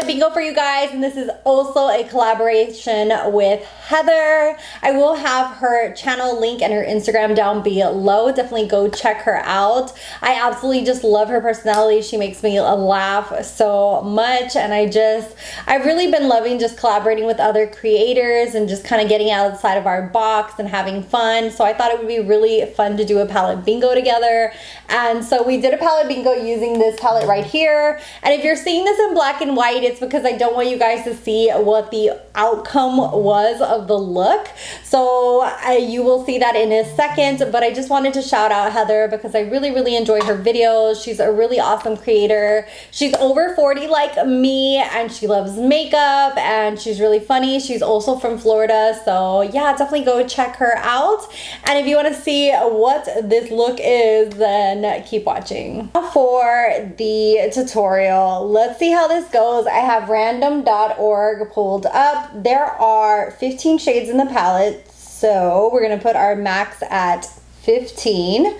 palette bingo for you guys, and this is also a collaboration with Heather. I will have her channel link and her Instagram down below. Definitely go check her out. I absolutely just love her personality. She makes me laugh so much, and I've really been loving just collaborating with other creators and just kind of getting outside of our box and having fun. So I thought it would be really fun to do a palette bingo together. And so we did a palette bingo using this palette right here. And if you're seeing this in black and white, it's because I don't want you guys to see what the outcome was of the look. So you will see that in a second, but I just wanted to shout out Heather because I really enjoy her videos. She's a really awesome creator. She's over 40 like me, and she loves makeup, and she's really funny. She's also from Florida, so yeah, definitely go check her out. And if you want to see what this look is, then keep watching. For the tutorial, let's see how this goes. I have random.org pulled up. There are 15 shades in the palette, so we're gonna put our max at 15,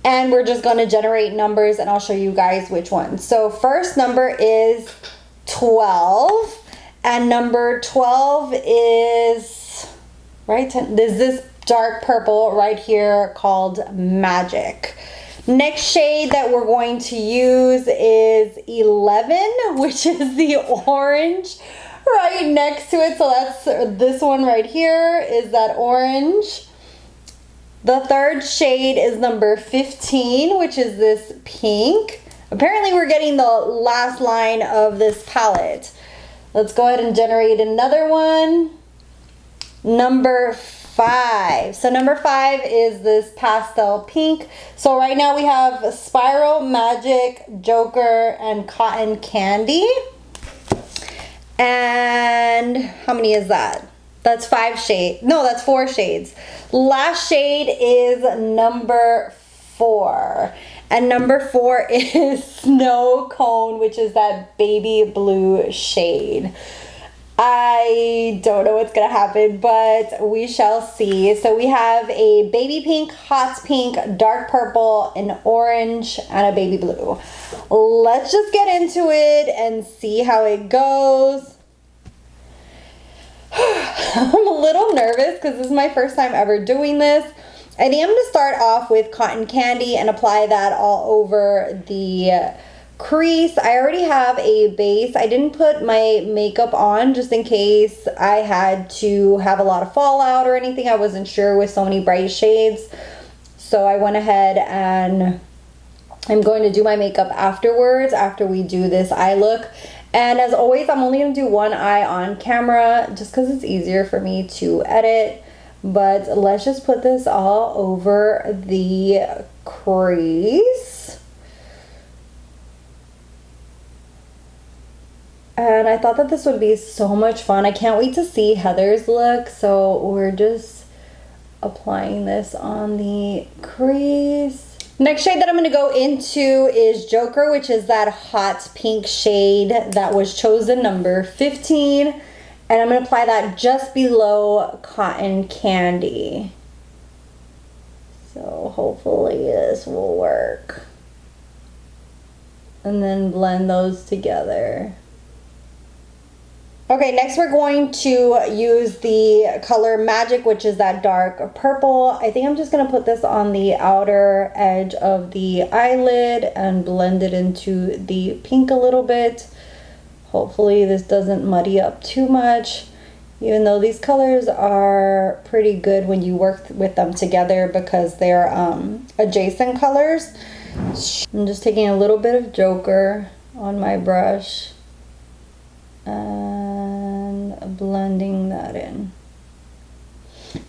and we're just gonna generate numbers, and I'll show you guys which ones. So first number is 12, and number 12 is right. There's this dark purple right here called Magic. Next shade that we're going to use is 11, which is the orange right next to it. So that's this one right here is that orange. The third shade is number 15, which is this pink. Apparently we're getting the last line of this palette. Let's go ahead and generate another one. Number 5. So number 5 is this pastel pink. So right now we have Spiral, Magic, Joker, and Cotton Candy. And how many is that? That's 5 shades. No, that's 4 shades. Last shade is number 4. And number 4 is Snow Cone, which is that baby blue shade. I don't know what's gonna happen, but we shall see. So we have a baby pink, hot pink, dark purple, an orange, and a baby blue. Let's just get into it and see how it goes. I'm a little nervous because this is my first time ever doing this. I think I'm gonna start off with Cotton Candy and apply that all over the crease. I already have a base. I didn't put my makeup on just in case I had to have a lot of fallout or anything. I wasn't sure with so many bright shades. So I went ahead and I'm going to do my makeup afterwards after we do this eye look. And as always, I'm only going to do one eye on camera just because it's easier for me to edit. But let's just put this all over the crease. And I thought that this would be so much fun. I can't wait to see Heather's look. So we're just applying this on the crease. Next shade that I'm going to go into is Joker, which is that hot pink shade that was chosen, number 15. And I'm going to apply that just below Cotton Candy. So hopefully this will work. And then blend those together. Okay, next we're going to use the color Magic, which is that dark purple. I think I'm just going to put this on the outer edge of the eyelid and blend it into the pink a little bit. Hopefully this doesn't muddy up too much, even though these colors are pretty good when you work with them together because they're adjacent colors. I'm just taking a little bit of Joker on my brush and blending that in.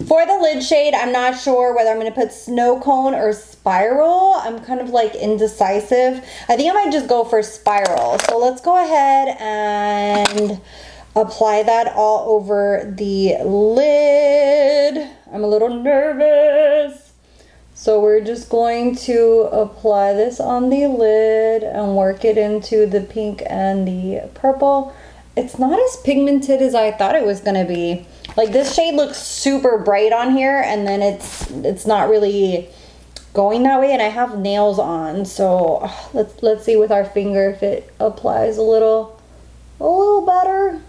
For the lid shade, I'm not sure whether I'm going to put Snow Cone or Spiral. I'm kind of like indecisive. I think I might just go for Spiral. So let's go ahead and apply that all over the lid. I'm a little nervous. So we're just going to apply this on the lid and work it into the pink and the purple. It's not as pigmented as I thought it was gonna be. Like this shade looks super bright on here, and then it's not really going that way, and I have nails on, so let's see with our finger if it applies a little. a little better.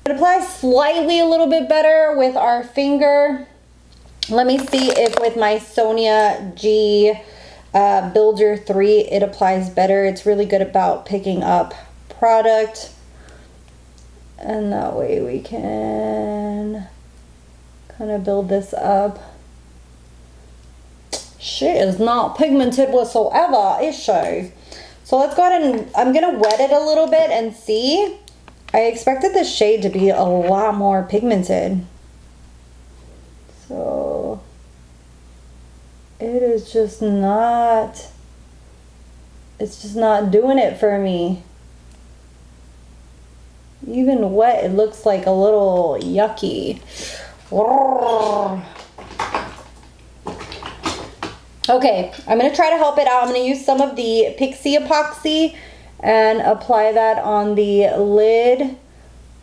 It applies slightly a little bit better with our finger. Let me see if with my Sonia G Builder 3 it applies better. It's really good about picking up product, and that way we can kind of build this up. She is not pigmented whatsoever, is she? So let's go ahead and I'm gonna wet it a little bit and see. I expected the shade to be a lot more pigmented. So it is just not, it's just not doing it for me. Even wet, it looks like a little yucky. Okay, I'm gonna try to help it out. I'm gonna use some of the Pixie epoxy and apply that on the lid.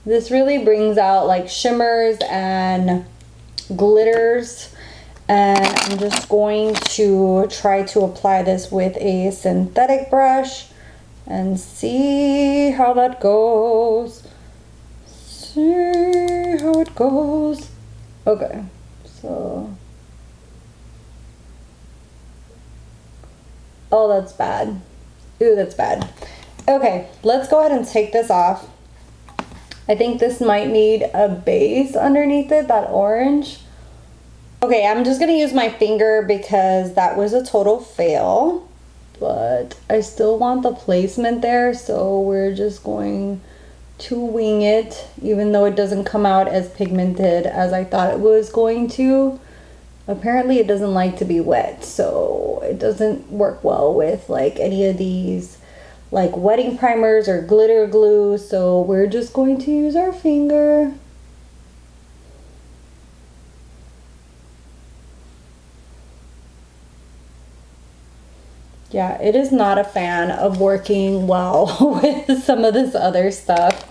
This really brings out like shimmers and glitters, and I'm just going to try to apply this with a synthetic brush and see how that goes. See how it goes. Okay, so oh, that's bad. Ooh, that's bad. Okay, let's go ahead and take this off. I think this might need a base underneath it, that orange. Okay, I'm just gonna use my finger because that was a total fail, but I still want the placement there, so we're just going to wing it, even though it doesn't come out as pigmented as I thought it was going to. Apparently it doesn't like to be wet, so it doesn't work well with like any of these like wetting primers or glitter glue, so we're just going to use our finger. Yeah, it is not a fan of working well with some of this other stuff.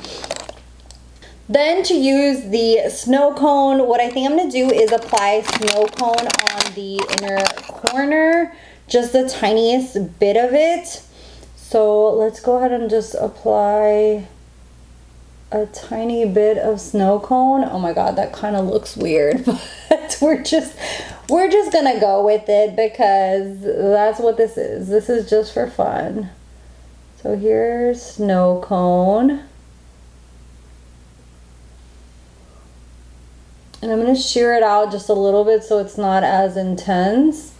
Then to use the snow cone, what I think I'm gonna do is apply snow cone on the inner corner, just the tiniest bit of it. So let's go ahead and just apply a tiny bit of snow cone. Oh my god, that kind of looks weird, but we're just gonna go with it because that's what this is. This is just for fun. So here's snow cone. And I'm gonna shear it out just a little bit so it's not as intense.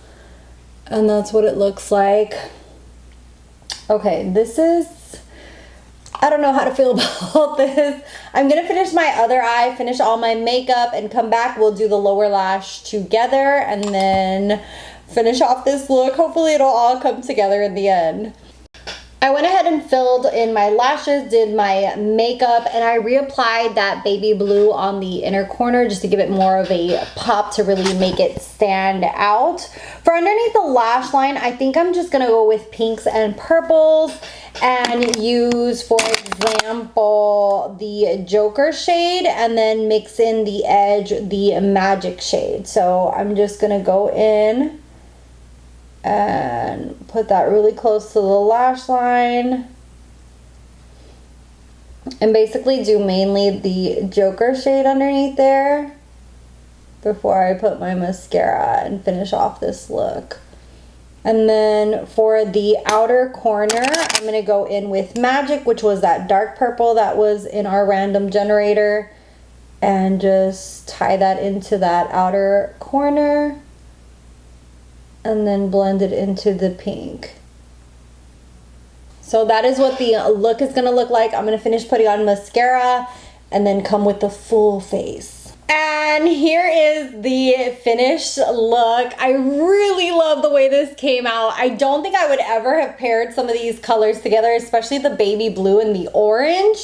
And that's what it looks like. Okay, this is, I don't know how to feel about this. I'm gonna finish my other eye, finish all my makeup, and come back. We'll do the lower lash together and then finish off this look. Hopefully it'll all come together in the end. I went ahead and filled in my lashes, did my makeup, and I reapplied that baby blue on the inner corner just to give it more of a pop to really make it stand out. For underneath the lash line, I think I'm just gonna go with pinks and purples and use, for example, the Joker shade and then mix in the edge, the Magic shade. So I'm just gonna go in and put that really close to the lash line and basically do mainly the Joker shade underneath there before I put my mascara and finish off this look. And then for the outer corner, I'm going to go in with Magic, which was that dark purple that was in our random generator, and just tie that into that outer corner. And then blend it into the pink. So that is what the look is gonna look like. I'm gonna finish putting on mascara and then come with the full face. And here is the finished look. I really love the way this came out. I don't think I would ever have paired some of these colors together, especially the baby blue and the orange.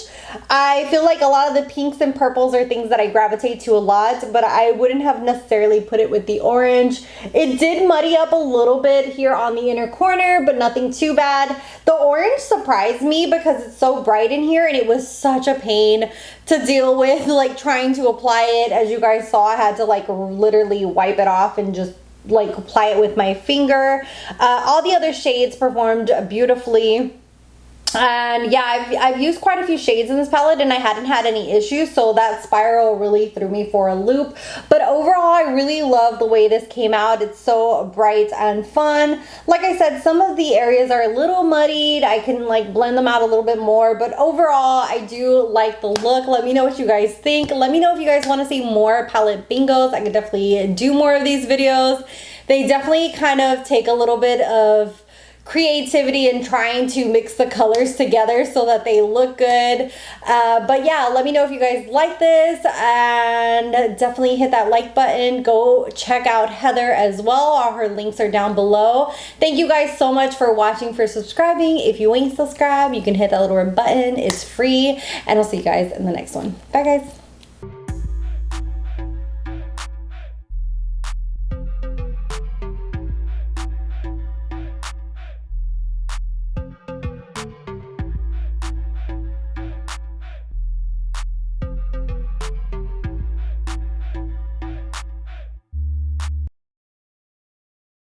I feel like a lot of the pinks and purples are things that I gravitate to a lot, but I wouldn't have necessarily put it with the orange. It did muddy up a little bit here on the inner corner, but nothing too bad. The orange surprised me because it's so bright in here, and it was such a pain to deal with, like trying to apply it. As you guys saw, I had to like literally wipe it off and just like apply it with my finger. All the other shades performed beautifully. And yeah, I've used quite a few shades in this palette and I hadn't had any issues, so that spiral really threw me for a loop. But overall, I really love the way this came out. It's so bright and fun. Like I said, some of the areas are a little muddied. I can like blend them out a little bit more, but overall, I do like the look. Let me know what you guys think. Let me know if you guys want to see more palette bingos. I could definitely do more of these videos. They definitely kind of take a little bit of creativity and trying to mix the colors together so that they look good. But yeah, let me know if you guys like this, and definitely hit that like button. Go check out Heather as well. All her links are down below. Thank you guys so much for watching, for subscribing. If you ain't subscribed, you can hit that little red button. It's free, and I'll see you guys in the next one. Bye guys.